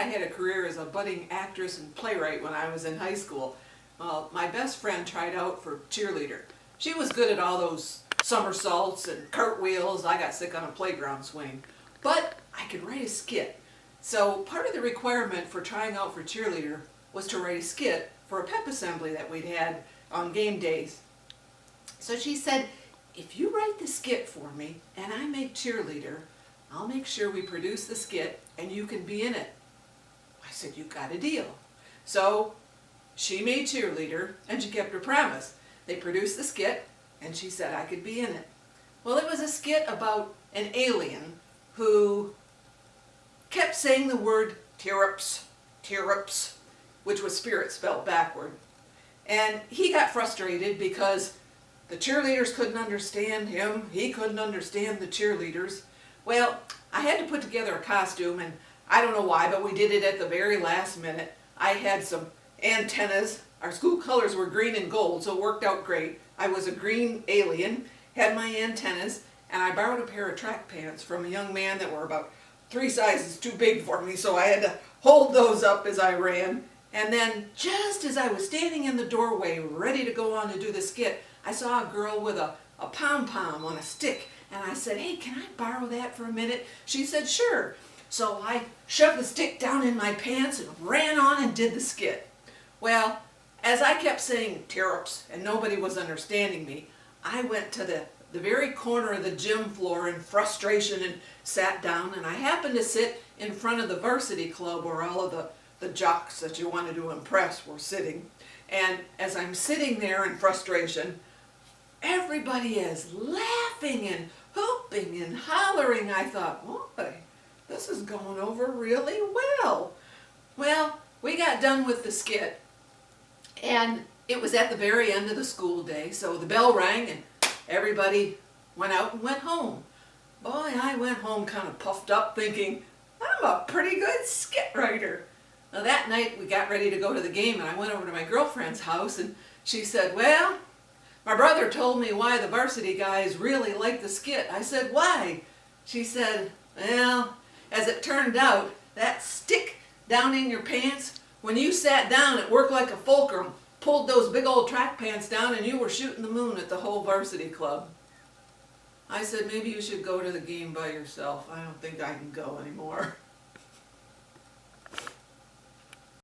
I had a career as a budding actress and playwright when I was in high school. Well, my best friend tried out for cheerleader. She was good at all those somersaults and cartwheels. I got sick on a playground swing. But I could write a skit. So part of the requirement for trying out for cheerleader was to write a skit for a pep assembly that we'd had on game days. So she said, if you write the skit for me and I make cheerleader, I'll make sure we produce the skit and you can be in it. I said, you got a deal. So she made cheerleader and she kept her promise. They produced the skit and she said I could be in it. Well, it was a skit about an alien who kept saying the word tear-ups, tear-ups, which was spirit spelled backward. And he got frustrated because the cheerleaders couldn't understand him. He couldn't understand the cheerleaders. Well, I had to put together a costume, and I don't know why, but we did it at the very last minute. I had some antennas. Our school colors were green and gold, so it worked out great. I was a green alien, had my antennas, and I borrowed a pair of track pants from a young man that were about 3 sizes too big for me, so I had to hold those up as I ran. And then, just as I was standing in the doorway, ready to go on to do the skit, I saw a girl with a pom-pom on a stick, and I said, hey, can I borrow that for a minute? She said, sure. So I shoved the stick down in my pants and ran on and did the skit. Well, as I kept saying tear-ups and nobody was understanding me, I went to the very corner of the gym floor in frustration and sat down, and I happened to sit in front of the varsity club where all of the jocks that you wanted to impress were sitting. And as I'm sitting there in frustration, everybody is laughing and whooping and hollering. I thought, boy, this is going over really well. Well, we got done with the skit, and it was at the very end of the school day, so the bell rang and everybody went out and went home. Boy, I went home kind of puffed up thinking, I'm a pretty good skit writer. Now that night we got ready to go to the game, and I went over to my girlfriend's house, and she said, well, my brother told me why the varsity guys really liked the skit. I said, why? She said, well, as it turned out, that stick down in your pants, when you sat down it worked like a fulcrum, pulled those big old track pants down, and you were shooting the moon at the whole varsity club. I said, maybe you should go to the game by yourself. I don't think I can go anymore.